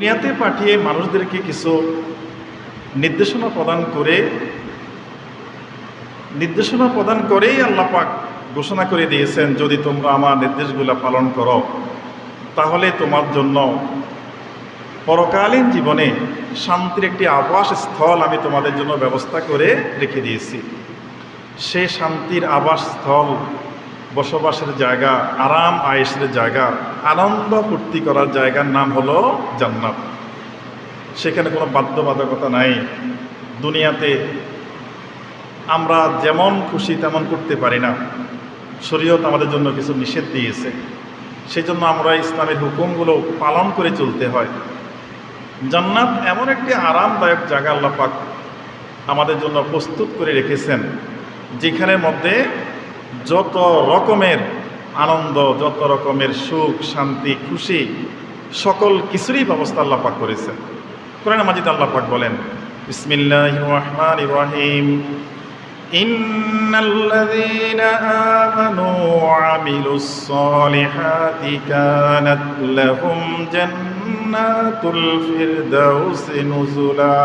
দুনিয়াতে পাঠিয়ে মানুষদেরকে কিছু নির্দেশনা প্রদান করেই আল্লাহ পাক ঘোষণা করে দিয়েছেন, যদি তোমরা আমার নির্দেশগুলো পালন করো তাহলে তোমার জন্য পরকালীন জীবনে শান্তির একটি আবাস স্থল আমি তোমাদের জন্য ব্যবস্থা করে রেখে দিয়েছি। সে শান্তির আবাস স্থল, বসবাসের জায়গা, আরাম আয়েশের জায়গা, আনন্দ ফুর্তি করার জায়গার নাম হলো জান্নাত। সেখানে কোনো বাধ্যবাধকতা নাই। দুনিয়াতে আমরা যেমন খুশি তেমন করতে পারি না। শরীয়ত আমাদের জন্য কিছু নিষেধ দিয়েছে, সেই জন্য আমরা ইসলামের হুকুমগুলো পালন করে চলতে হয়। জান্নাত এমন একটি আরামদায়ক জায়গা আল্লাহ পাক আমাদের জন্য প্রস্তুত করে রেখেছেন, যেখানের মধ্যে যত রকমের আনন্দ, যত রকমের সুখ, শান্তি, খুশি, সকল কিছুরই ব্যবস্থা আল্লাহ পাক করেছেন। কোরআন মাজিদ আল্লাহ পাক বলেন, বিসমিল্লাহির রহমানির রহিম, ইন্নাল্লাযীনা আমানু ওয়া আমিলুস সালিহাতি কানাত লাহুম জান্নাতুল ফিরদাউসি নুজুলা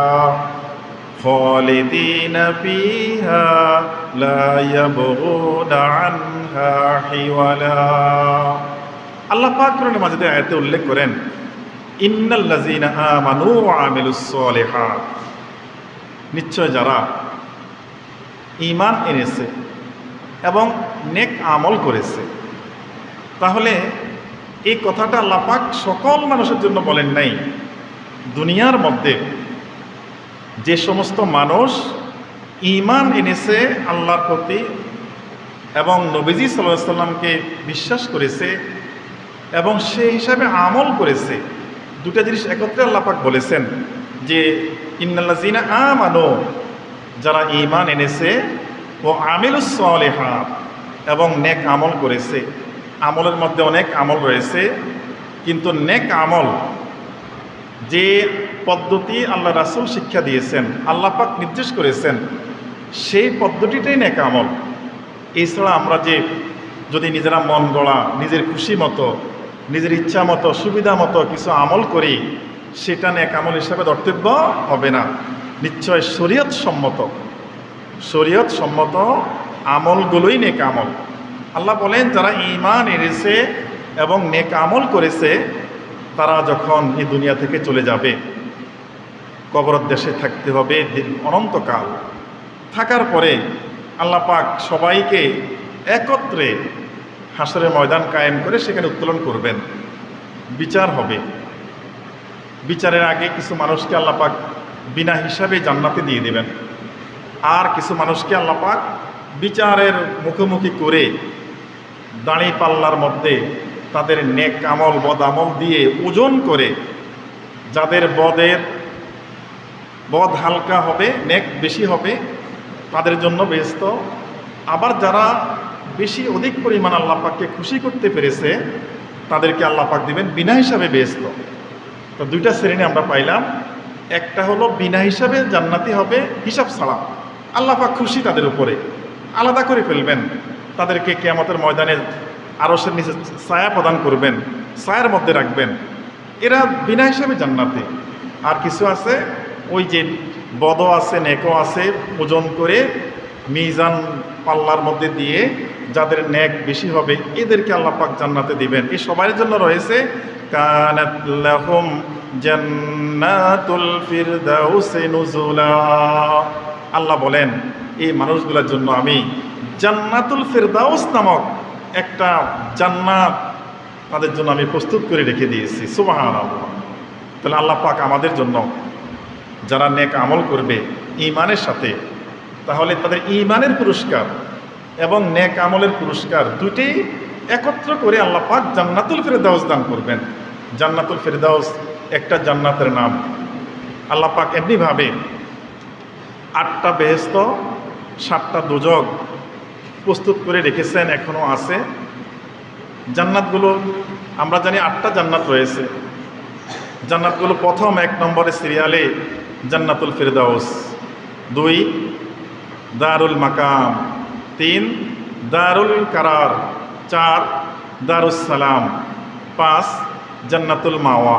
খালিদিনা ফিহা লা ইয়াবগুনা আনহা হিওয়ালা। আল্লাহ পাক কোরআন মাজিদে আয়াতে উল্লেখ করেন, ইন্নাল্লাযীনা আমানু ওয়া আমিলুস সালিহাত, নিশ্চয় যারা ঈমান এনেছে এবং নেক আমল করেছে। তাহলে এই কথাটা আল্লাহ পাক সকল মানুষের জন্য বলেন নাই। দুনিয়ার মধ্যে যে সমস্ত মানুষ ঈমান এনেছে আল্লাহর প্রতি এবং নবীজি সাল্লাল্লাহু আলাইহি সাল্লামকে বিশ্বাস করেছে এবং সেই হিসাবে আমল করেছে, দুটা জিনিস একত্রে আল্লাহ পাক বলেছেন যে ইন্নাল্লাযীনা আমানু, যারা ঈমান এনেছে, ও আমিলুস সালিহাত, এবং নেক আমল করেছে। আমলের মধ্যে অনেক আমল রয়েছে, কিন্তু নেক আমল যে পদ্ধতি আল্লাহ রাসূল শিক্ষা দিয়েছেন, আল্লাহ পাক নির্দেশ করেছেন, সেই পদ্ধতিটাই নেক আমল। এছাড়া আমরা যদি নিজেরা মন গড়া, নিজের খুশি মতো, নিজের ইচ্ছা মতো, সুবিধা মতো কিছু আমল করি, সেটা নেক আমল হিসাবে ধর্তব্য হবে না। নিশ্চয় শরীয়ত সম্মত আমলগুলোই নেক আমল। আল্লাহ বলেন, যারা ঈমান এনেছে এবং নেক আমল করেছে, তারা যখন এই দুনিয়া থেকে চলে যাবে, কবর দেশে থাকতে হবে অনন্তকাল। থাকার পরে আল্লাহ পাক সবাইকে একত্রে হাসরের ময়দান কায়েম করে সেখানে উত্তোলন করবেন, বিচার হবে। বিচারের আগে কিছু মানুষকে আল্লাহ পাক বিনা হিসাবে জান্নাতে দিয়ে দেবেন, আর কিছু মানুষকে আল্লাহ পাক বিচারের মুখোমুখি করে দাঁড়ি পাল্লার মধ্যে তাদের নেক আমল, বদ আমল দিয়ে ওজন করে, যাদের বদ হালকা হবে, নেক বেশি হবে, তাদের জন্য বেহেশত। আবার যারা অধিক পরিমাণ আল্লাহ পাককে খুশি করতে পেরেছে, তাদেরকে আল্লাহ পাক দিবেন বিনা হিসাবে বেহেশত। তো দুইটা শ্রেণী আমরা পাইলাম। একটা হলো বিনা হিসাবে জান্নাতি হবে, হিসাব ছাড়া। আল্লাহ পাক খুশি তাদের উপরে, আলাদা করে ফেলবেন, তাদেরকে কিয়ামতের ময়দানে আরশের নিচে ছায়া প্রদান করবেন, ছায়ার মধ্যে রাখবেন। এরা বিনা হিসাবে জান্নাতি। আর কিছু আছে, ওই যে বদও আছে, নেকও আছে, ওজন করে মিজান পাল্লার মধ্যে দিয়ে যাদের নেক বেশি হবে, এদেরকে আল্লাহ পাক জান্নাতে দিবেন। এই সবার জন্য রয়েছে কানাত লাহুম জান্নাতুল ফিরদাউসি নুজুলা। আল্লাহ বলেন, এই মানুষগুলোর জন্য আমি জান্নাতুল ফিরদাউস নামক একটা জান্নাত তাদের জন্য আমি প্রস্তুত করে রেখে দিয়েছি। সুবহানাল্লাহ। তাহলে আল্লাহ পাক আমাদের জন্য যারা নেক আমল করবে ঈমানের সাথে, তাহলে তাদের ঈমানের পুরস্কার এবং নেক আমলের পুরস্কার দুটেই একত্র করে আল্লাহ পাক জান্নাতুল ফিরদাউস দান করবেন। জান্নাতুল ফিরদাউস একটা জান্নাতের নাম। আল্লাহ পাক এমনিভাবে 8টা বেহেশত, 7টা দোজখ প্রস্তুত করে রেখেছেন, এখনও আছে। জান্নাতগুলো আমরা জানি 8টা জান্নাত রয়েছে। জান্নাতগুলো প্রথম 1 নম্বরে সিরিয়ালে জান্নাতুল ফিরদাউস, 2 দারুল মাকাম, 3 দারুল কারার, 4 দারুস সালাম, 5 জান্নাতুল মাওয়া,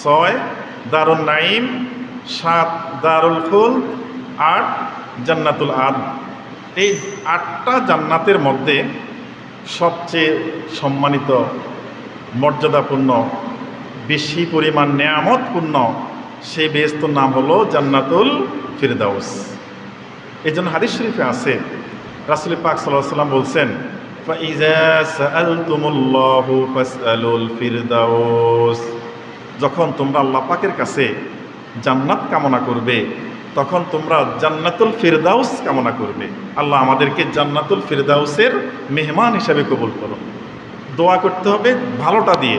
6 দারুন নাইম, 7 দারুল খুলদ, 8 জান্নাতুল আদ। এই 8টা জান্নাতের মধ্যে সবচেয়ে সম্মানিত, মর্যাদাপূর্ণ, বেশি পরিমাণ নেয়ামতপূর্ণ সেই বেহেশতের নাম হলো জান্নাতুল ফিরদাউস। এই জন্য হাদিস শরীফে আছে, রাসূল পাক সাল্লাল্লাহু আলাইহি ওয়াসাল্লাম বলছেন, ফাইজা সাআলতুমুল্লাহু ফাসআলুল ফিরদাউস, যখন তোমরা আল্লাহ পাকের কাছে জান্নাত কামনা করবে তখন তোমরা জান্নাতুল ফিরদাউস কামনা করবে। আল্লাহ আমাদেরকে জান্নাতুল ফিরদাউসের মেহমান হিসাবে কবুল করো। দোয়া করতে হবে ভালোটা দিয়ে।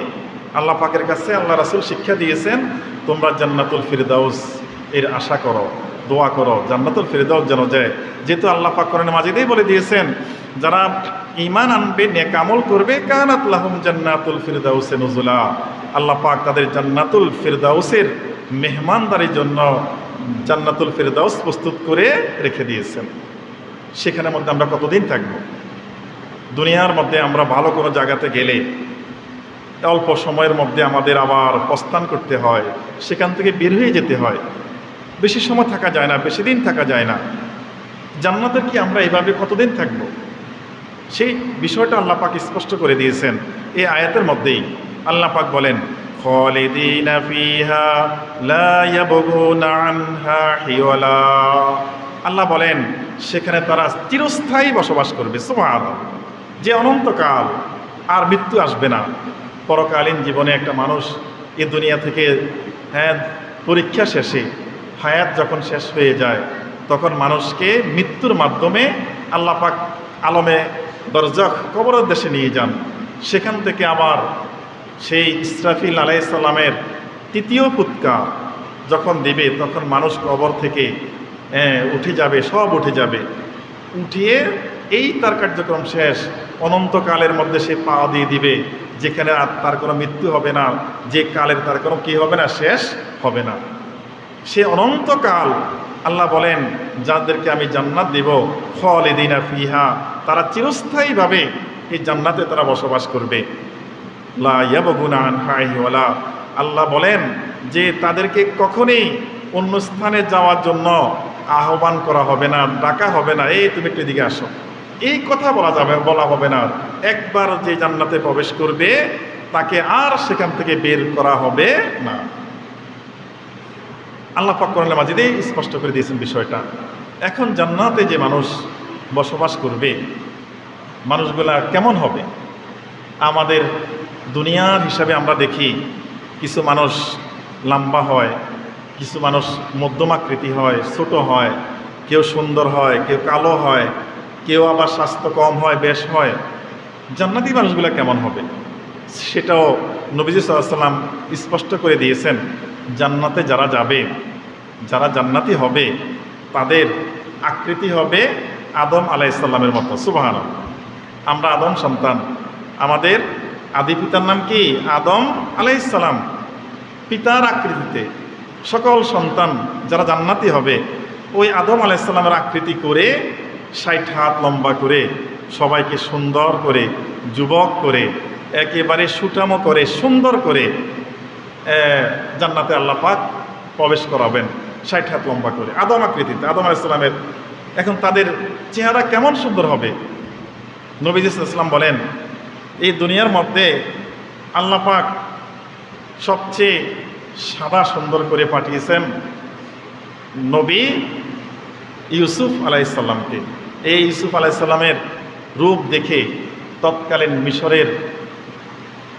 আল্লাহ পাকের কাছে আল্লাহ রাসূল শিক্ষা দিয়েছেন, তোমরা জান্নাতুল ফিরদাউস এর আশা করো, দোয়া করো জান্নাতুল ফিরদাউস যেন যায়। যেহেতু আল্লাহ পাক কোরআনে মাজিদেই বলে দিয়েছেন, যারা ঈমান আনবে, নেক আমল করবে, কানাত লাহুম জান্নাতুল ফিরদাউসে নুজুলা, আল্লাহ পাক তাদের জান্নাতুল ফিরদাউসের মেহমানদারির জন্য জান্নাতুল ফিরদাউস প্রস্তুত করে রেখে দিয়েছেন। সেখানের মধ্যে আমরা কতদিন থাকব? দুনিয়ার মধ্যে আমরা ভালো কোনো জায়গাতে গেলে অল্প সময়ের মধ্যে আমাদের আবার প্রস্থান করতে হয়, সেখান থেকে বের হয়ে যেতে হয়, বেশি সময় থাকা যায় না, বেশি দিন থাকা যায় না। জান্নাতের কি আমরা এভাবে কতদিন থাকব? সেই বিষয়টা আল্লাহ পাক স্পষ্ট করে দিয়েছেন এই আয়াতের মধ্যেই। আল্লাহ পাক বলেন, খালিদিনা ফিহা লা ইয়াবগুনা আনহা হিওয়ালা, আল্লাহ বলেন সেখানে তারা চিরস্থায়ী বসবাস করবে। সুবহানাল্লাহ, যে অনন্তকাল, আর মৃত্যু আসবে না। পরকালীন জীবনে একটা মানুষ এ দুনিয়া থেকে পরীক্ষা শেষে হায়াত যখন শেষ হয়ে যায় তখন মানুষকে মৃত্যুর মাধ্যমে আল্লাহ পাক আলমে বরজাখ, কবরের দেশে নিয়ে যান। সেখান থেকে আবার সেই ইসরাফিল আলাইহিস সালামের তৃতীয় ফুৎকার যখন দিবে তখন মানুষ কবর থেকে উঠে যাবে, সব উঠে যাবে। উঠিয়ে এই তার কার্যক্রম শেষ, অনন্তকালের মধ্যে সে পা দিয়ে দিবে, যেখানে আর তার কোনো মৃত্যু হবে না, যে কালের তার কোনো কী হবে না, শেষ হবে না। সে অনন্তকাল আল্লাহ বলেন যাদেরকে আমি জান্নাত দেব, খালিদিনা ফিহা, তারা চিরস্থায়ীভাবে এই জান্নাতে তারা বসবাস করবে। লা ইয়াবগুনা আনহা হিওয়ালা, আল্লাহ বলেন যে তাদেরকে কখনোই অন্য স্থানে যাওয়ার জন্য আহ্বান করা হবে না, ডাকা হবে না, এই তুমি একটু এদিকে আসো, এই কথা বলা হবে না। একবার যে জান্নাতে প্রবেশ করবে তাকে আর সেখান থেকে বের করা হবে না। আল্লাহ পাক কোরআনে মাজিদে স্পষ্ট করে দিয়েছেন বিষয়টা। এখন জান্নাতে যে মানুষ বসবাস করবে, মানুষগুলা কেমন হবে? আমাদের দুনিয়ার হিসাবে আমরা দেখি কিছু মানুষ লম্বা হয়, কিছু মানুষ মধ্যমাকৃতি হয়, ছোট হয়, কেউ সুন্দর হয়, কেউ কালো হয়, কেউ আবার স্বাস্থ্য কম হয়, বেশ হয়। জান্নাতি মানুষগুলো কেমন হবে সেটাও নবীজি সাল্লাল্লাহু আলাইহি ওয়াসাল্লাম স্পষ্ট করে দিয়েছেন। জান্নাতে যারা যাবে, যারা জান্নাতি হবে, তাদের আকৃতি হবে আদম আলাইহিস সালামের মতো। সুবহানাল্লাহ, আমরা আদম সন্তান, আমাদের আদি পিতার নাম কি? আদম আলাইহিস সালাম। পিতার আকৃতিতে সকল সন্তান যারা জান্নাতি হবে ওই আদম আলাইহিস সালামের আকৃতি করে 60 হাত লম্বা করে সবাইকে সুন্দর করে, যুবক করে, একেবারে সুঠামো করে, সুন্দর করে জান্নাতে আল্লাহ পাক প্রবেশ করাবেন 60 হাত লম্বা করে আদম আকৃতিতে, আদম আলাইহিস সালামের। এখন তাদের চেহারা কেমন সুন্দর হবে? নবীজি সাল্লাল্লাহু আলাইহি ওয়াসাল্লাম বলেন, এই দুনিয়ার মধ্যে আল্লাহ পাক সবচেয়ে সাদা সুন্দর করে পাঠিয়েছেন নবী ইউসুফ আলাইহিস সালামকে। এই ইউসুফ আলাইহিস সালামের রূপ দেখে তৎকালীন মিশরের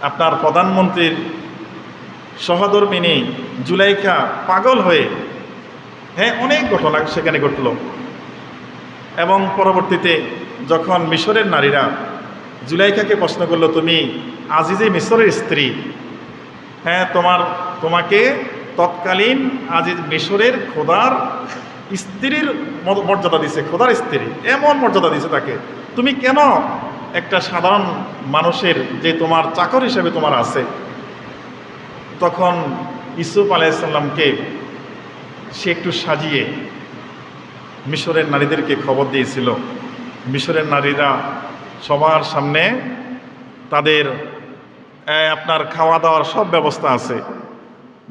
আপনার প্রধানমন্ত্রীর সহধর্মিনী জুলাইখা পাগল হয়ে, অনেক ঘটনা সেখানে ঘটল। এবং পরবর্তীতে যখন মিশরের নারীরা জুলাইখাকে প্রশ্ন করলো, তুমি আজিজে মিশরের স্ত্রী, তোমাকে তৎকালীন আজিজ মিশরের খোদার স্ত্রীর মর্যাদা দিছে, খোদার স্ত্রী এমন মর্যাদা দিছে তাকে, তুমি কেন একটা সাধারণ মানুষের যে তোমার চাকর হিসেবে তোমার আছে? তখন ইউসুফ আলাইহিস সালামকে সে একটু সাজিয়ে মিশরের নারীদেরকে খবর দিয়েছিল। মিশরের নারীরা সবার সামনে তাদের আপনার খাওয়া দাওয়ার সব ব্যবস্থা আছে।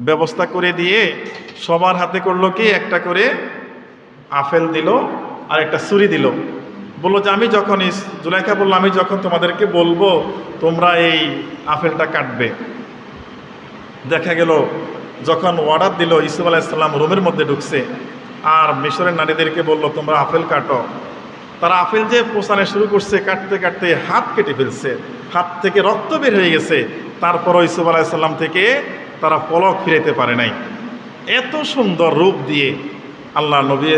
ব্যবস্থা করে দিয়ে সবার হাতে করলো কি একটা করে আপেল দিল আর একটা ছুরি দিল। বললো যে আমি যখন জুলাইখা বললো আমি যখন তোমাদেরকে বলবো তোমরা এই আপেলটা কাটবে। দেখা গেল যখন অর্ডার দিল ইউসুফ আলাইহিসসালাম রুমের মধ্যে ঢুকছে আর মিশরের নারীদেরকে বলল তোমরা আপেল কাটো। তারা আপেল যে পোষানো শুরু করছে, কাটতে কাটতে হাত কেটে ফেলছে, হাত থেকে রক্ত বের হয়ে গেছে। তারপরও ইউসুফ আলাইহিসসালাম থেকে তারা পলক ফিরাইতে পারে নাই। এত সুন্দর রূপ দিয়ে আল্লাহ নবী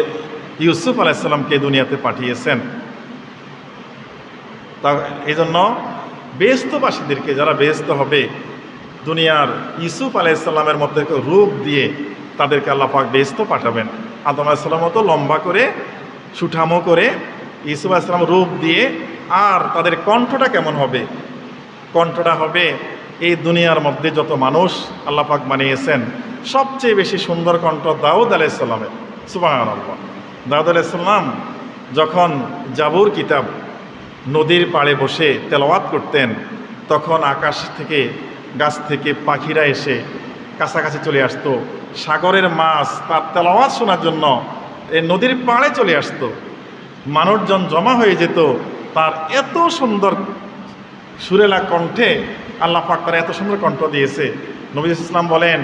ইউসুফ আলাইহিসসালামকে দুনিয়াতে পাঠিয়েছেন। তা এই জন্য বেহেশতবাসীদেরকে, যারা বেহেশত হবে, দুনিয়ার ইউসুফ আলাইহিসসালামের মধ্যে রূপ দিয়ে তাদেরকে আল্লাহ পাক বেহেশত পাঠাবেন। আদম আলাইহিসসালাম মতো লম্বা করে সুঠামো করে ইউসুফ আলাইহিসসালাম রূপ দিয়ে। আর তাদের কণ্ঠটা কেমন হবে? কণ্ঠটা হবে এই দুনিয়ার মধ্যে যত মানুষ আল্লাহ পাক বানিয়েছেন সবচেয়ে বেশি সুন্দর কণ্ঠ দাউদ আলাইহিসসালামের। সুবহানাল্লাহ। দাউদ আলাইহিসসালাম যখন জাবুর কিতাব নদীর পাড়ে বসে তেলাওয়াত করতেন, তখন আকাশ থেকে, গাছ থেকে পাখিরা এসে কাছাকাছি চলে আসতো। সাগরের মাছ তার তেলাওয়াত শোনার জন্য এই নদীর পাড়ে চলে আসতো। মানুষজন জমা হয়ে যেত তার এত সুন্দর সুরেলা কণ্ঠে। আল্লাহ পাক তার এত সুন্দর কণ্ঠ দিয়েছে। নবী ইসলাম বলেন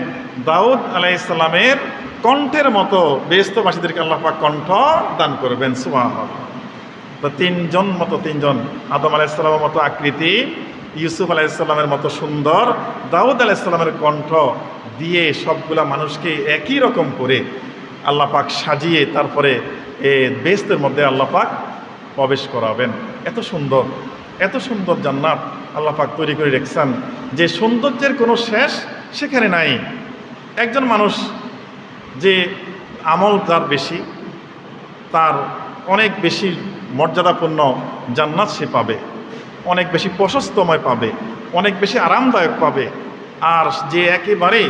দাউদ আলাইহিসসালামের কণ্ঠের মতো বেহেশতবাসীদেরকে আল্লাহ পাক কণ্ঠ দান করবেন। সুবহানাল্লাহ। তো তিনজন আদম আলাইহিসসালামের মতো আকৃতি, ইউসুফ আলাইহিসসালামের মতো সুন্দর, দাউদ আলাইহিসসালামের কণ্ঠ দিয়ে সবগুলা মানুষকে একই রকম করে আল্লাহ পাক সাজিয়ে তারপরে বেহেশতের মধ্যে আল্লাহ পাক প্রবেশ করাবেন। এত সুন্দর জান্নাত আল্লাহ পাক তৈরি করে রেখেছেন যে সৌন্দর্যের কোনো শেষ সেখানে নাই। একজন মানুষ যে আমল যার বেশি, তার অনেক বেশি মর্যাদাপূর্ণ জান্নাত সে পাবে, অনেক বেশি প্রশস্তময় পাবে, অনেক বেশি আরামদায়ক পাবে। আর যে একেবারে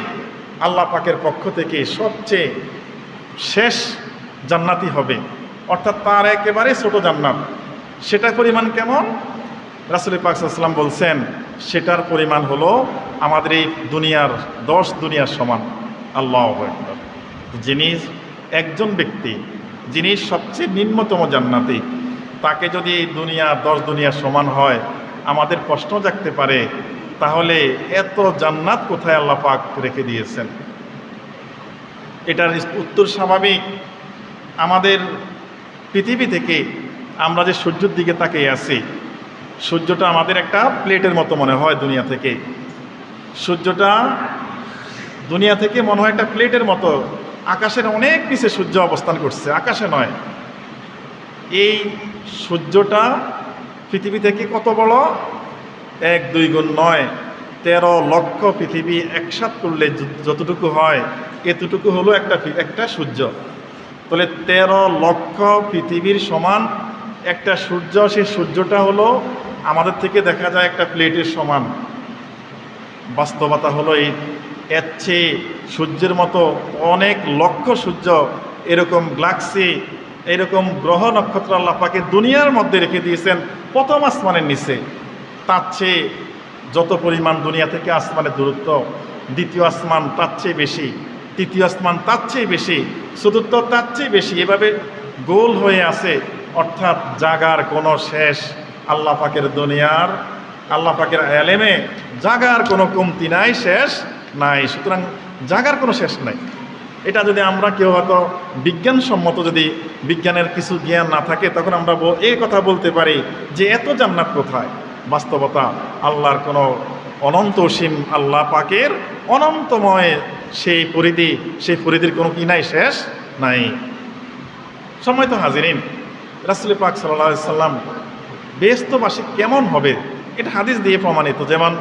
আল্লাহ পাকের পক্ষ থেকে সবচেয়ে শেষ জান্নাতি হবে, অর্থাৎ তার একেবারে ছোট জান্নাত, সেটার পরিমাণ কেমন? রাসূল পাক সাল্লাল্লাহু আলাইহি ওয়াসাল্লাম বলছেন সেটার পরিমাণ হলো আমাদের এই দুনিয়ার 10 দুনিয়ার সমান। আল্লাহু আকবার। একজন ব্যক্তি যিনি সবচেয়ে নিম্নতম জান্নাতি, তাকে যদি এই দুনিয়া 10 দুনিয়ার সমান হয়, আমাদের প্রশ্ন জাগতে পারে তাহলে এত জান্নাত কোথায় আল্লাহ পাক রেখে দিয়েছেন? এটার উত্তর স্বাভাবিক। আমাদের পৃথিবী থেকে আমরা যে সূর্যের দিকে তাকিয়ে আছি, সূর্যটা আমাদের একটা প্লেটের মতো মনে হয় দুনিয়া থেকে। সূর্যটা দুনিয়া থেকে মনে হয় একটা প্লেটের মতো। আকাশের অনেক নিচে সূর্য অবস্থান করছে, আকাশে নয়। এই সূর্যটা পৃথিবী থেকে কত বড়? 1-2 গুণ নয়, 13 লক্ষ পৃথিবী একসাথ করলে যতটুকু হয় এতটুকু হলো একটা সূর্য। তাহলে 13 লক্ষ পৃথিবীর সমান একটা সূর্য। সেই সূর্যটা হলো আমাদের থেকে দেখা যায় একটা প্লেটের সমান। বাস্তবতা হলো এর চেয়ে সূর্যের মতো অনেক লক্ষ সূর্য, এরকম গ্যালাক্সি, এরকম গ্রহ নক্ষত্র আল্লাহ পাকে দুনিয়ার মধ্যে রেখে দিয়েছেন প্রথম আসমানের নিচে। তার চেয়ে যত পরিমাণ দুনিয়া থেকে আসমানের দূরত্ব, দ্বিতীয় আসমান তার চেয়ে বেশি, তৃতীয় আসমান তার চেয়ে বেশি, চতুর্থ তার চেয়ে বেশি, এভাবে গোল হয়ে আছে। অর্থাৎ জাগার কোনো শেষ আল্লাহ পাকের দুনিয়ার, আল্লাহ পাকের এলেমে জাগার কোনো কমতি নাই, শেষ নাই। সুতরাং জাগার কোনো শেষ নাই। এটা যদি আমরা কেউ হয়তো বিজ্ঞানসম্মত, যদি বিজ্ঞানের কিছু জ্ঞান না থাকে, তখন আমরা এই কথা বলতে পারি যে এত জান্নাত কোথায়। বাস্তবতা আল্লাহর কোনো অনন্ত অসীম, আল্লাহ পাকের অনন্তময় সেই পরিধি, সেই পরিধির কোনো কি নাই, শেষ নাই। সম্মানিত হাজিরিন, রাসূল পাক সাল্লাল্লাহু আলাইহি সাল্লাম বেহেশতবাসী কেমন হবে এটা হাদিস দিয়ে প্রমাণিত। যেমন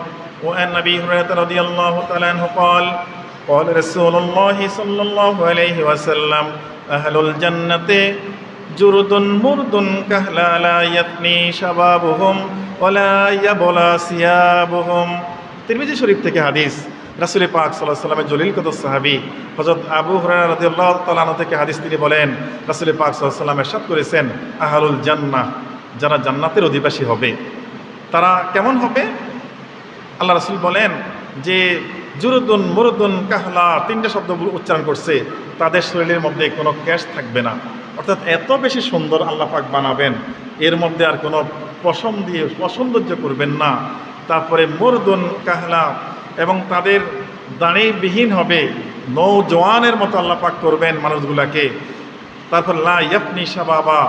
ওয়ান নবী হুরায়রা রাদিয়াল্লাহু তাআলা আনহু قال قال رسول الله صلى الله عليه وسلم আহলুল জান্নাতে জুরদুন মুরদুন কাহলা লা ইয়াতনি শাবাবুহুম ওয়ালা ইয়াবলা সিয়াবুহুম। তিরমিজি শরীফ থেকে হাদিস। রাসূল পাক সাল্লাল্লাহু আলাইহি ওয়াসাল্লামের জলিল কদর সাহাবী হযরত আবু হুরায়রা রাদিয়াল্লাহু তাআলা আনহু থেকে হাদিস তিনি বলেন, রাসূল পাক সাল্লাল্লাহু আলাইহি ওয়াসাল্লাম ইরশাদ করেছেন, আহলুল জান্নাহ, যারা জান্নাতের অধিবাসী হবে তারা কেমন হবে? আল্লাহ রাসূল বলেন যে জুরুদুন মুরুদুন কাহলা, তিনটে শব্দ উচ্চারণ করছে, তাদের শরীরের মধ্যে কোনো ক্যাশ থাকবে না। অর্থাৎ এত বেশি সুন্দর আল্লাহ পাক বানাবেন, এর মধ্যে আর কোনো পশম দিয়ে অসৌন্দর্য করবেন না। তারপরে মুরদুন কাহলা, এবং তাদের দাঁড়িবিহীন হবে, নৌজওয়ানের মতো আল্লাহ পাক করবেন মানুষগুলাকে। তারপর লা ইয়াফনি শাবাবা,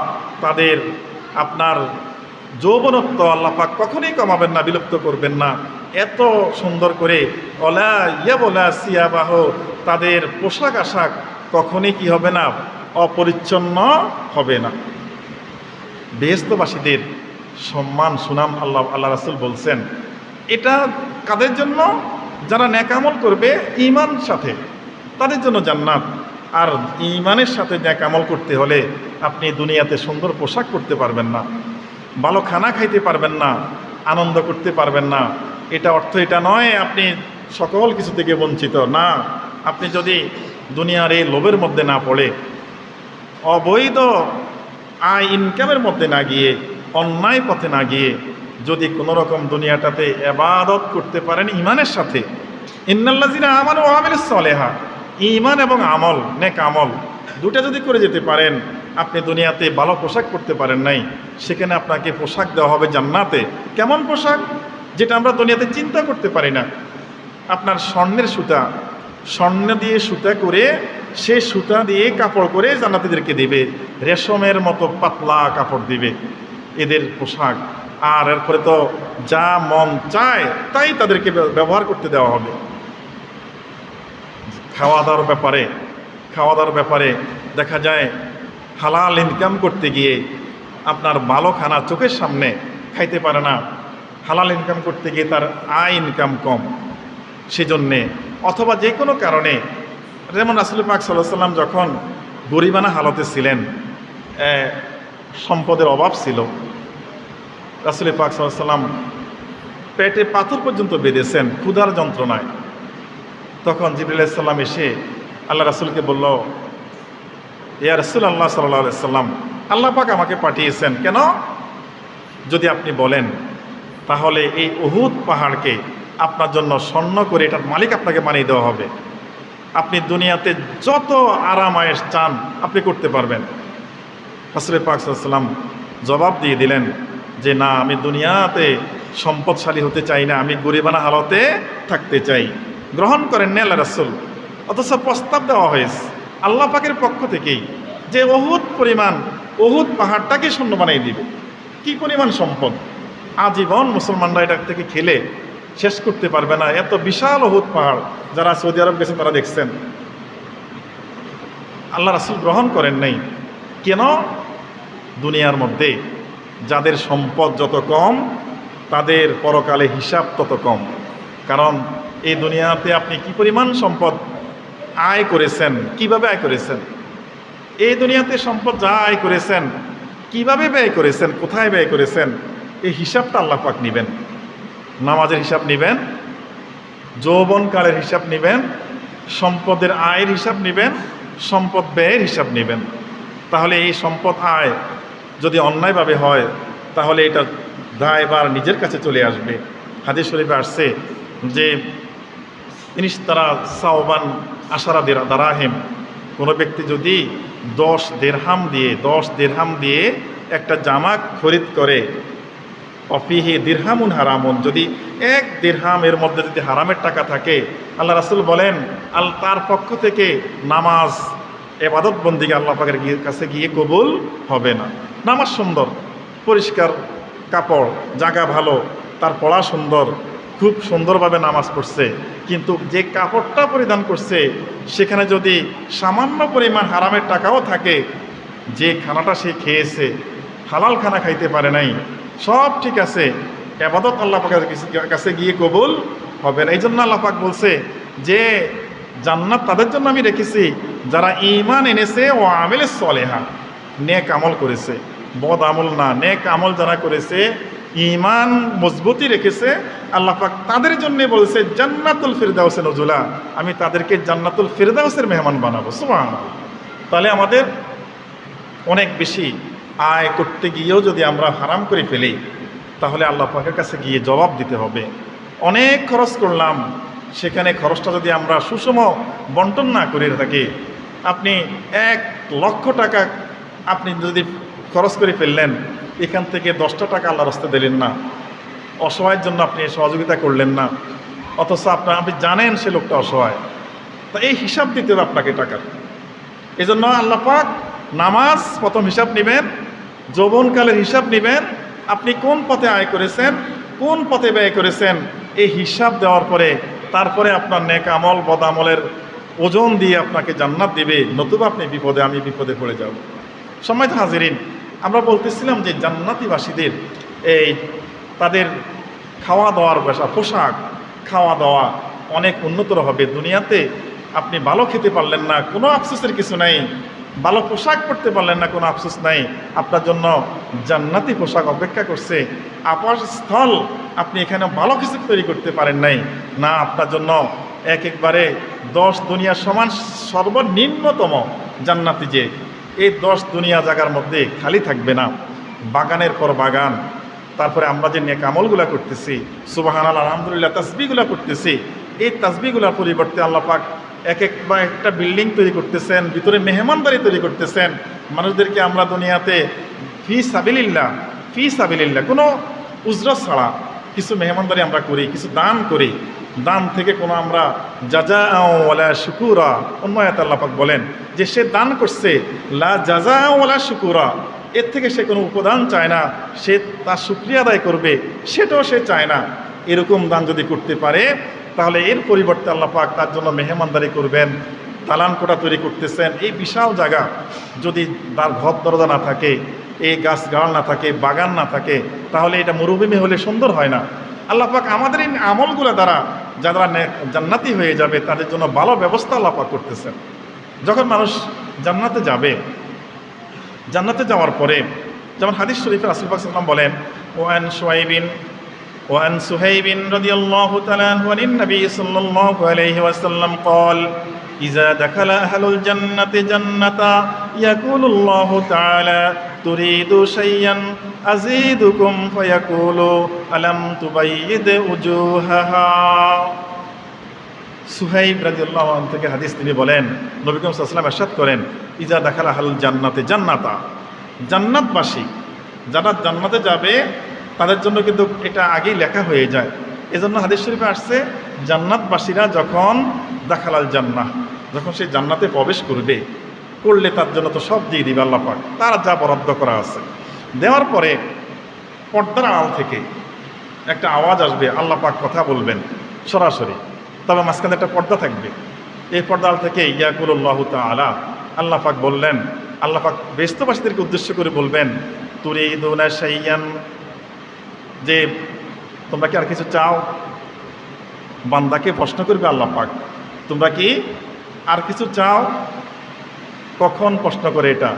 তাদের আপনার যৌবনত্ব আল্লাহ পাক কখনোই কমাবেন না, বিলুপ্ত করবেন না। এত সুন্দর করে অলা ইয়াবলা সিয়াবাহ, তাদের পোশাক আশাক কখনই কি হবে না, অপরিচ্ছন্ন হবে না। বেহেশতবাসীদের সম্মান সুনাম আল্লাহ রাসূল বলছেন, এটা কাদের জন্য? যারা নেক আমল করবে ঈমান সাথে, তাদের জন্য জান্নাত। আর ঈমানের সাথে নেক আমল করতে হলে আপনি দুনিয়াতে সুন্দর পোশাক পরতে পারবেন না, ভালো খানা খাইতে পারবেন না, আনন্দ করতে পারবেন না। এটা অর্থ এটা নয় আপনি সকল কিছু থেকে বঞ্চিত না। আপনি যদি দুনিয়ার এই লোভের মধ্যে না পড়ে, অবৈধ আয় ইনকামের মধ্যে না গিয়ে, অন্যায় পথে না গিয়ে যদি কোনো রকম দুনিয়াটাতে ইবাদত করতে পারেন ঈমানের সাথে, ইন্নাল্লাযিনা আমানু ওয়া আমিলুস সলিহাত, ঈমান এবং আমল, নেক আমল দুটা যদি করে যেতে পারেন, আপনি দুনিয়াতে ভালো পোশাক পরতে পারেন নাই, সেখানে আপনাকে পোশাক দেওয়া হবে জান্নাতে। কেমন পোশাক? যেটা আমরা দুনিয়াতে চিন্তা করতে পারি না। আপনার স্বর্ণের সুতা, স্বর্ণ দিয়ে সুতা করে, সে সুতা দিয়ে কাপড় করে জান্নাতীদেরকে দিবে, রেশমের মতো পাতলা কাপড় দিবে এদের পোশাক। আর এরপরে তো যা মন চায় তাই তাদেরকে ব্যবহার করতে দেওয়া হবে। খাওয়া দাওয়ার ব্যাপারে দেখা যায় হালাল ইনকাম করতে গিয়ে আপনার ভালো খানা চোখের সামনে খাইতে পারে না, হালাল ইনকাম করতে গিয়ে তার আয় ইনকাম কম, সেজন্যে অথবা যে কোনো কারণে, যেমন রাসূল পাক সাল্লাল্লাহু আলাইহি ওয়াসাল্লাম যখন গরিবানা হালতে ছিলেন, সম্পদের অভাব ছিল, রাসূল পাক সাল্লাল্লাহু আলাইহি ওয়াসাল্লাম পেটে পাথর পর্যন্ত বেঁধেছেন ক্ষুধার যন্ত্রণায়। তখন জিবরিল আলাইহিস সালাম এসে আল্লাহ রাসূলকে বলল, ইয়া রাসূলুল্লাহ সাল্লাল্লাহু আলাইহি ওয়াসাল্লাম, আল্লাহ পাক আমাকে পাঠিয়েছেন কেন? যদি আপনি বলেন তাহলে এই উহুদ পাহাড়কে আপনার জন্য স্বর্ণ করে এটার মালিক আপনাকে বানিয়ে দেওয়া হবে। আপনি দুনিয়াতে যত আরাম আয়েশ চান আপনি করতে পারবেন। রাসূল পাক সাল্লাল্লাহু আলাইহি ওয়াসাল্লাম জবাব দিয়ে দিলেন যে না, আমি দুনিয়াতে সম্পদশালী হতে চাই না, আমি গরিবানা হালতে থাকতে চাই। গ্রহণ করেন না আল্লাহ রাসূল, অথচ প্রস্তাব দেওয়া হয়েছে আল্লাহ পাকের পক্ষ থেকেই যে উহুদ পাহাড়টাকে শূন্য বানিয়ে দিবে। কি পরিমাণ সম্পদ! আজীবন মুসলমানরা এটা থেকে খেলে শেষ করতে পারবে না, এত বিশাল উহুদ পাহাড়। যারা সৌদি আরব গেছেন তারা দেখছেন। আল্লাহ রাসূল গ্রহণ করেন নাই কেন? দুনিয়ার মধ্যে যাদের সম্পদ যত কম, তাদের পরকালে হিসাব তত কম। কারণ এই দুনিয়াতে আপনি কি পরিমাণ সম্পদ আয় করেছেন, কিভাবে আয় করেছেন, এই দুনিয়াতে সম্পদ যা আয় করেছেন, কিভাবে ব্যয় করেছেন, কোথায় ব্যয় করেছেন, এই হিসাবটা আল্লাহ পাক নেবেন। নামাজের হিসাব নেবেন, যৌবনকালের হিসাব নেবেন, সম্পদের আয়ের হিসাব নেবেন, সম্পদ ব্যয়ের হিসাব নেবেন। তাহলে এই সম্পদ আয় যদি অন্যায়ভাবে হয় তাহলে এটা দায়ভার নিজের কাছে চলে আসবে। হাদিস শরীফে আসছে যে ইনিশতারা সাওবান আশারা দারাহিম, কোনো ব্যক্তি যদি 10 দিরহাম দিয়ে একটা জামা খরিদ করে, অফিহি দিরহামুন হারামুন, যদি 1 দিরহামের মধ্যে যদি হারামের টাকা থাকে, আল্লাহ রাসূল বলেন তার পক্ষ থেকে নামাজ ইবাদত বন্দেগী আল্লাহ পাকের কাছে গিয়ে কবুল হবে না। নামাজ সুন্দর, পরিষ্কার কাপড়, জায়গা ভালো, তার পড়া সুন্দর, খুব সুন্দরভাবে নামাজ পড়ছে, কিন্তু যে কাপড়টা পরিধান করছে সেখানে যদি সামান্য পরিমাণ হারামের টাকাও থাকে, যে খানাটা সে খেয়েছে হালাল খানা খাইতে পারে নাই, সব ঠিক আছে, ইবাদত আল্লাহ পাকের কাছে গিয়ে কবুল হবে না। এই জন্য আল্লাহ পাক বলছে যে জান্নাত তাদের জন্য আমি রেখেছি যারা ঈমান এনেছে ও আমিলুস সলিহাত, নেক আমল করেছে, বদ আমল না, নেক আমল যারা করেছে, ঈমান মজবুতি রেখেছে, আল্লাহ পাক তাদের জন্য বলছে জান্নাতুল ফিরদাউসে নজুলা, আমি তাদেরকে জান্নাতুল ফিরদাউসের মেহমান বানাবো। সুবহানাল্লাহ। তাহলে আমাদের অনেক বেশি আয় করতে গিয়েও যদি আমরা হারাম করে ফেলি তাহলে আল্লাহ পাকের কাছে গিয়ে জবাব দিতে হবে। অনেক খরচ করলাম, সেখানে খরচটা যদি আমরা সুষম বন্টন না করে থাকি, আপনি 1,00,000 টাকা আপনি যদি খরচ করে ফেললেন, এখান থেকে 10টা টাকা আল্লাহর রাস্তায় দিলেন না, অসহায়ের জন্য আপনি সহযোগিতা করলেন না, অথচ আপনি জানেন সে লোকটা অসহায়, তা এই হিসাব দিতে হবে আপনাকে টাকার। এই জন্য আল্লাহ পাক নামাজ প্রথম হিসাব নেবেন, যৌবনকালের হিসাব নেবেন, আপনি কোন পথে আয় করেছেন, কোন পথে ব্যয় করেছেন, এই হিসাব দেওয়ার পরে তারপরে আপনার নেক আমল বদ আমলের ওজন দিয়ে আপনাকে জান্নাত দেবে, নতুবা আপনি আমি বিপদে পড়ে যাব। সম্মানিত হাজিরিন, আমরা বলতেছিলাম যে জান্নাতিবাসীদের এই তাদের খাওয়া দাওয়ার পোশাক খাওয়া দাওয়া অনেক উন্নতর হবে। দুনিয়াতে আপনি ভালো খেতে পারলেন না, কোনো আফসোসের কিছু নাই, ভালো পোশাক পরতে পারলেন না, কোনো আফসোস নাই, আপনার জন্য জান্নাতি পোশাক অপেক্ষা করছে। আবাসস্থল আপনি এখানে ভালো কিছু তৈরি করতে পারেন নাই না, আপনার জন্য একবারে 10 দুনিয়ার সমান সর্বনিম্নতম জান্নাতি, যে এই 10 দুনিয়া জায়গার মধ্যে খালি থাকবে না, বাগানের পর বাগান। তারপরে আমরা যে নেক আমলগুলো করতেছি, সুবহানাল্লাহ আলহামদুলিল্লাহ তাসবিহগুলো করতেছি, এই তাসবিহগুলোর পরিবর্তে আল্লাহ পাক একটা বিল্ডিং তৈরি করতেছেন, ভিতরে মেহমানদারি তৈরি করতেছেন মানুষদেরকে। আমরা দুনিয়াতে ফি সাবিলিল্লাহ কোনো উজরত ছাড়া কিছু মেহমানদারি আমরা করি, কিছু দান করি, দান থেকে কোনো আমরা জাজা ওয়ালা শুকুরা, অন্য আয়াতে আল্লাহ পাক বলেন যে সে দান করছে লা জাজা ওয়ালা শুকুরা, এর থেকে সে কোনো উপদান চায় না, সে তার শুকরিয়া আদায় করবে সেটাও সে চায় না। এরকম দান যদি করতে পারে, তাহলে এর পরিবর্তে আল্লাহ পাক তার জন্য মেহমানদারি করবেন, দালান কোঠা তৈরি করতেছেন। এই বিশাল জায়গা যদি তার ঘর দরজা না থাকে, এই গাছগাছ না থাকে, বাগান না থাকে, তাহলে এটা মরুভূমি হলে সুন্দর হয় না। আল্লাহ পাক আমাদের এই আমলগুলো দ্বারা যারা জান্নাতি হয়ে যাবে তাদের জন্য ভালো ব্যবস্থা আল্লাহ পাক করতেছেন। যখন মানুষ জান্নাতে যাবে, জান্নাতে যাওয়ার পরে যেমন হাদিস শরীফে রাসূল পাক সাল্লাল্লাহু আলাইহি ওয়াসাল্লাম বলেন, وعن سهيب رضي الله تعالى عنه عن النبي صلى الله عليه وسلم قال إذا دخل أهل الجنة جنة يقول الله تعالى تريد شيئا أزيدكم فيقول ألم تبيض وجوهها। সুহাইব রাদিয়াল্লাহু আনহু থেকে হাদিস, তিনি বলেন নবী করিম সাল্লাল্লাহু আলাইহি ওয়াসাল্লাম ইরশাদ করেন, ইজা দাখালা আহলুল জান্নাতে জান্নাতা, জান্নাতবাসী যারা জান্নাতে যাবে তাদের জন্য কিন্তু এটা আগেই লেখা হয়ে যায়। এজন্য হাদিস শরীফে আসছে জান্নাতবাসীরা যখন দাখালাল জান্নাহ, যখন সেই জান্নাতে প্রবেশ করলে তার জন্য তো সব দিয়ে দিবে আল্লাহ পাক, তার যা বরাদ্দ করা আছে। দেওয়ার পরে পর্দার আড়াল থেকে একটা আওয়াজ আসবে, আল্লাহ পাক কথা বলবেন সরাসরি, তবে মাঝখানে একটা পর্দা থাকবে। এই পর্দার থেকে ইয়াকুলুল্লাহু তাআলা, আল্লাহ পাক বললেন, আল্লাহ পাক বেহেশতবাসীদেরকে উদ্দেশ্য করে বলবেন, তুরিদুনা শাইয়ান, যে তোমরা কি আর কিছু চাও? বান্দাকে প্রশ্ন করবে আল্লাহ পাক, তোমরা কি আর কিছু চাও? কখন প্রশ্ন করে এটা?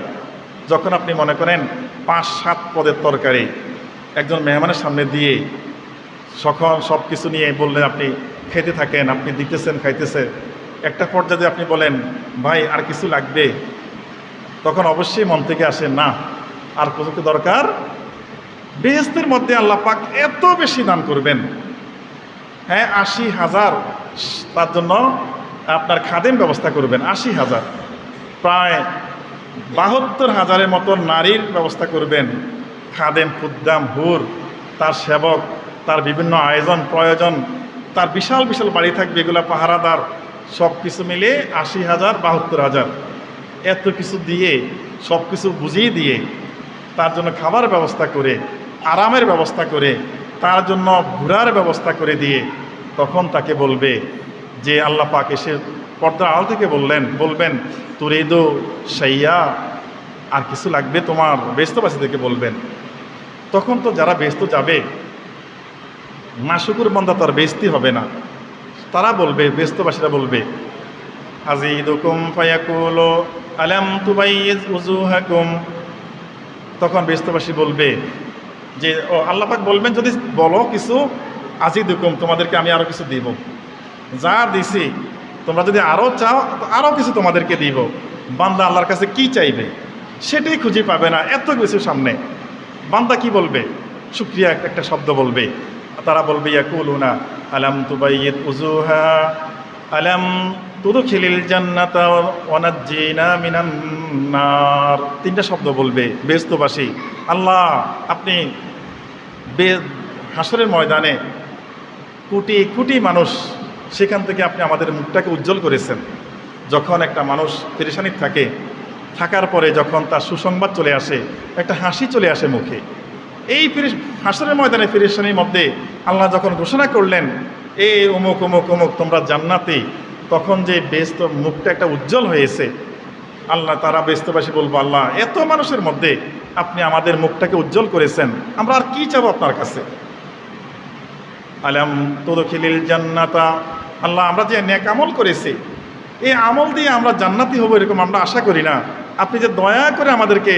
যখন আপনি মনে করেন 5-7 পদের তরকারি একজন মেহমানের সামনে দিয়ে সখন সব কিছু নিয়ে বললেন, আপনি খেতে থাকেন, আপনি দিতেছেন খাইতেছে, একটা পর্যায়ে আপনি বলেন ভাই আর কিছু লাগবে, তখন অবশ্যই মন থেকে আসে না আর কিছু দরকার। বেহেশতের মধ্যে আল্লাহ পাক এত বেশি দান করবেন, হ্যাঁ 80,000 তার জন্য আপনার খাদেম ব্যবস্থা করবেন, 80,000, প্রায় 72,000-এর মতো নারীর ব্যবস্থা করবেন, খাদেম, খুদ্দাম, হুর, তার সেবক, তার বিভিন্ন আয়োজন প্রয়োজন, তার বিশাল বিশাল বাড়ি থাকবে, এগুলো পাহারাদার, সব কিছু মিলে 80,000, 72,000, এত কিছু দিয়ে সব কিছু বুঝিয়ে দিয়ে তার জন্য খাবার ব্যবস্থা করে, আরামের ব্যবস্থা করে, তার জন্য ঘোরার ব্যবস্থা করে দিয়ে তখন তাকে বলবে যে আল্লাহ পাক এসে পর্দার আড়াল থেকে বলবেন তুরিদু শাইয়া, আর কিছু লাগবে তোমার? বেহেশতবাসীদেরকে বলবেন। তখন তো যারা বেহেশত যাবে, নাশুকুর বান্দা তার বেহেশতি হবে না, তারা বলবে, বেহেশতবাসীরা বলবে, আযীদুকুম ফায়াকুলু আলাম তুবাইয়িজ উজুহাকুম। তখন বেহেশতবাসী বলবে যে ও আল্লাহ পাক বলবেন, যদি বলো কিছু, আযীদুকুম, তোমাদেরকে আমি আরও কিছু দিব, যা দিছি তোমরা যদি আরও চাও আরও কিছু তোমাদেরকে দিব। বান্দা আল্লাহর কাছে কি চাইবে সেটাই খুঁজে পাবে না, এত কিছু সামনে। বান্দা কি বলবে? শুকরিয়া একটা শব্দ বলবে, তারা বলবে ইয়াকুলুনা আলাম তুবাইয়িত উজুহা আলাম তুদখিলিল জান্নাতা ওয়া নাজ্জিনা মিনান নার। তিনটা শব্দ বলবে বেহেশতবাসী, আল্লাহ আপনি হাসরের ময়দানে কোটি কোটি মানুষ, সেখান থেকে আপনি আমাদের মুখটাকে উজ্জ্বল করেছেন। যখন একটা মানুষ পেরেশানির থাকে, থাকার পরে যখন তার সুসংবাদ চলে আসে, একটা হাসি চলে আসে মুখে। এই হাসরের ময়দানে পেরেশানির মধ্যে আল্লাহ যখন ঘোষণা করলেন এ অমুক অমুক অমুক তোমরা জান্নাতি, তখন যে বেহেশত মুখটা একটা উজ্জ্বল হয়েছে, আল্লাহ তারা বেহেশতবাসী বলবো আল্লাহ এত মানুষের মধ্যে আপনি আমাদের মুখটাকে উজ্জ্বল করেছেন, আমরা আর কি চাবো আপনার কাছে। আলাম তুদখিলিল জান্নাতা, আল্লাহ আমরা যে নেক আমল করেছি এই আমল দিয়ে আমরা জান্নাতি হব এরকম আমরা আশা করি না। আপনি যে দয়া করে আমাদেরকে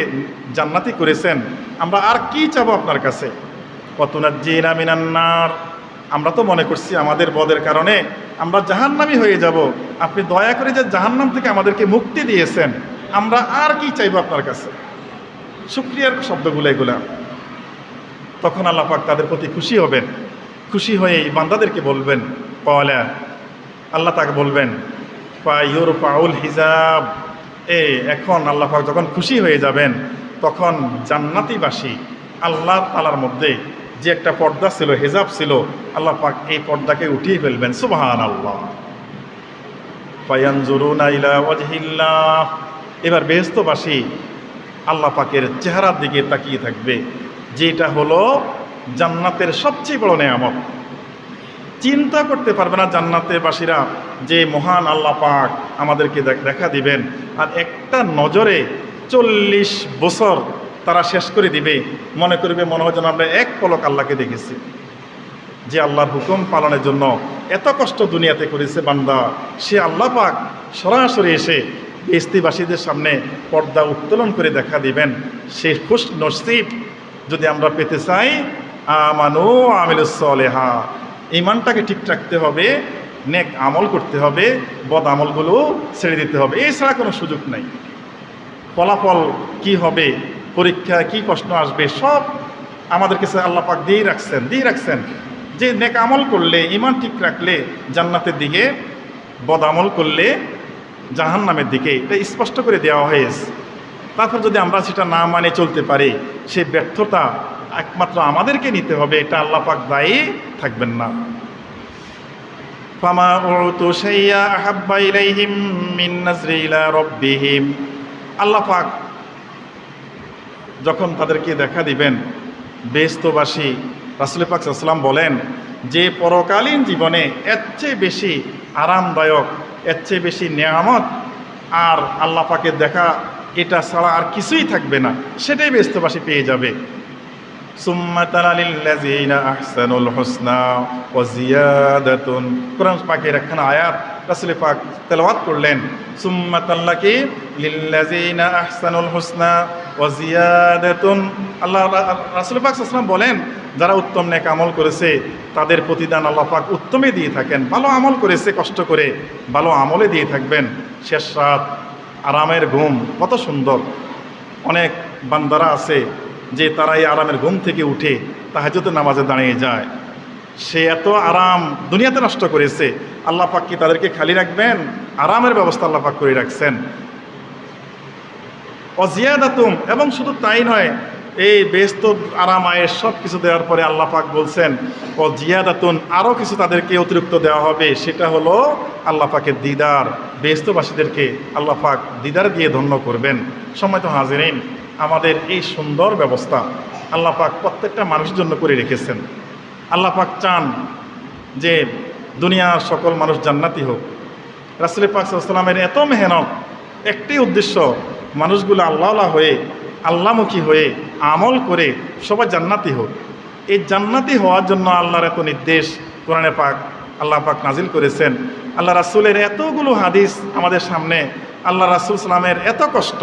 জান্নাতি করেছেন, আমরা আর কি চাবো আপনার কাছে। ওয়াতুনাজ্জিনা মিনান নার, আমরা তো মনে করছি আমাদের বদের কারণে আমরা জাহান্নামী হয়ে যাব, আপনি দয়া করে যে জাহান্নাম থেকে আমাদেরকে মুক্তি দিয়েছেন, আমরা আর কি চাইবো আপনার কাছে। শুকরিয়ার শব্দগুলো এগুলা। তখন আল্লাহ পাক তাদের প্রতি খুশি হবেন, খুশি হয়ে এই বান্দাদেরকে বলবেন ক্বালা, আল্লাহ তাকে বলবেন ফায়ুরফাউল হিজাব। এখন আল্লাহ পাক যখন খুশি হয়ে যাবেন, তখন জান্নাতিবাসী আল্লাহ তাআলার মধ্যে যে একটা পর্দা ছিল, হিজাব ছিল, আল্লাহ পাক এই পর্দাকে উঠিয়ে ফেলবেন। সুবহানাল্লাহ। ফায়ানজুরুনা ইলা ওয়াজহিল্লাহ, এবার বেহেশতবাসী আল্লাহ পাকের চেহারার দিকে তাকিয়ে থাকবে, যেটা হলো জান্নাতের সবচেয়ে বড় নেয়ামত। চিন্তা করতে পারবে না জান্নাতের বাসীরা যে মহান আল্লাহ পাক আমাদেরকে দেখা দিবেন, আর একটা নজরে 40 বছর তারা শেষ করে দিবে, মনে করবে মনে হয় যেন আমরা এক পলক আল্লাহকে দেখেছি। যে আল্লাহর হুকুম পালনের জন্য এত কষ্ট দুনিয়াতে করেছে বান্দা, সে আল্লাহ পাক সরাসরি এসে বেহেশতীবাসীদের সামনে পর্দা উত্তোলন করে দেখা দিবেন। সে খুশ নসিব যদি আমরা পেতে চাই, আমানু আমিলুস সলেহা, ঈমানটাকে ঠিক রাখতে হবে, নেক আমল করতে হবে, বদ আমলগুলো ছেড়ে দিতে হবে, এছাড়া কোনো সুযোগ নাই। ফলাফল কি হবে, পরীক্ষা কি প্রশ্ন আসবে, সব আমাদের কাছে আল্লাহ পাক দিয়ে রাখছেন যে নেক আমল করলে, ঈমান ঠিক রাখলে জান্নাতের দিকে, বদ আমল করলে জাহান্নামের দিকে, এটা স্পষ্ট করে দেওয়া হয়েছে। তারপর যদি আমরা সেটা না মানে চলতে পারি, সে ব্যর্থতা একমাত্র আমাদেরকে নিতে হবে, এটা আল্লাহ পাক দায়ী থাকবেন না। ফামা উতু শাইয়া আহাব্বা ইলাইহিম মিন নাজরি ইলা রাব্বিহিম, আল্লাহ পাক যখন তাদেরকে দেখা দিবেন, বেহেশতবাসী রাসূল পাক সাল্লাল্লাহু আলাইহি ওয়াসাল্লাম বলেন যে পরকালীন জীবনে এর চেয়ে বেশি আরামদায়ক, এর চেয়ে বেশি নেয়ামত আর আল্লাহ পাকের দেখা এটা ছাড়া আর কিছুই থাকবে না, সেটাই বেহেশতবাসী পেয়ে যাবে। সুম্মা তারা লিল্লাযীনা আহসানুল হুসনা ওয়া জিয়াদাতুন, কোরআন পাকের একখানা আয়াত রাসূল পাক তেলাওয়াত করলেন, সুম্মা তাল্লাকি লিল্লাযীনা আহসানুল হুসনা ওয়া জিয়াদাতুন। আল্লাহ রাসূল পাক সাল্লাল্লাহু আলাইহি ওয়াসাল্লাম বলেন যারা উত্তম নেক আমল করেছে তাদের প্রতিদান আল্লাহ পাক উত্তমে দিয়ে থাকেন। ভালো আমল করেছে কষ্ট করে, ভালো আমলে দিয়ে থাকবেন। শেষ রাত, আরামের ঘুম কত সুন্দর। অনেক বান্দারা আছে যে তারা এই আরামের ঘুম থেকে উঠে তাহাজ্জুদের নামাজে দাঁড়িয়ে যায়, সে এত আরাম দুনিয়াতে নষ্ট করেছে, আল্লাহ পাক কি তাদেরকে খালি রাখবেন? আরামের ব্যবস্থা আল্লাহ পাক করে রাখছেন। অজিয়াদাতুম, এবং শুধু তাই নয়, এই বেহেশত আরাম আয়েশ সব কিছু দেওয়ার পরে আল্লাহ পাক বলছেন অজিয়াদাতুন, আরও কিছু তাদেরকে অতিরিক্ত দেওয়া হবে, সেটা হলো আল্লাহ পাকের দিদার। বেহেশতবাসীদেরকে আল্লাহ পাক দিদার দিয়ে ধন্য করবেন। সম্মানিত হাজিরিন, আমাদের এই সুন্দর ব্যবস্থা আল্লাহ পাক প্রত্যেকটা মানুষের জন্য করে রেখেছেন। আল্লাহ পাক চান যে দুনিয়ার সকল মানুষ জান্নাতি হোক। রাসূল পাক সাল্লাল্লাহু আলাইহি ওয়াসাল্লামের এত মেহনত, একটি উদ্দেশ্য, মানুষগুলো আল্লাহওয়ালা হয়ে, আল্লাহমুখী হয়ে, আমল করে সবাই জান্নাতি হোক। এই জান্নাতি হওয়ার জন্য আল্লাহর এত নির্দেশ কোরআনে পাক আল্লাহ পাক নাজিল করেছেন। আল্লাহ রাসূলের এতগুলো হাদিস আমাদের সামনে, আল্লাহ রাসূল সাল্লামের এত কষ্ট,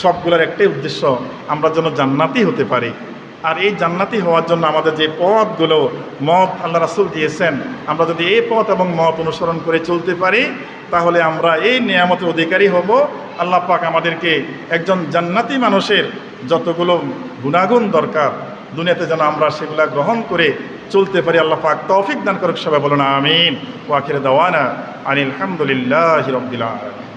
সবগুলোর একটাই উদ্দেশ্য, আমরা যেন জান্নাতি হতে পারি। আর এই জান্নাতি হওয়ার জন্য আমাদের যে পথগুলো, মত আল্লাহ রাসূল দিয়েছেন, আমরা যদি এই পথ এবং মত অনুসরণ করে চলতে পারি, তাহলে আমরা এই নিয়ামতের অধিকারী হব। আল্লাহ পাক আমাদেরকে একজন জান্নাতি মানুষের যতগুলো গুণাগুণ দরকার, দুনিয়াতে যেন আমরা সেগুলা গ্রহণ করে চলতে পারি। আল্লাহ পাক তৌফিক দান করুক। সবাই বলুন আমিন। ওয়া আখির দাওয়ানা আনিল হামদুলিল্লাহি রাব্বিল আলামিন।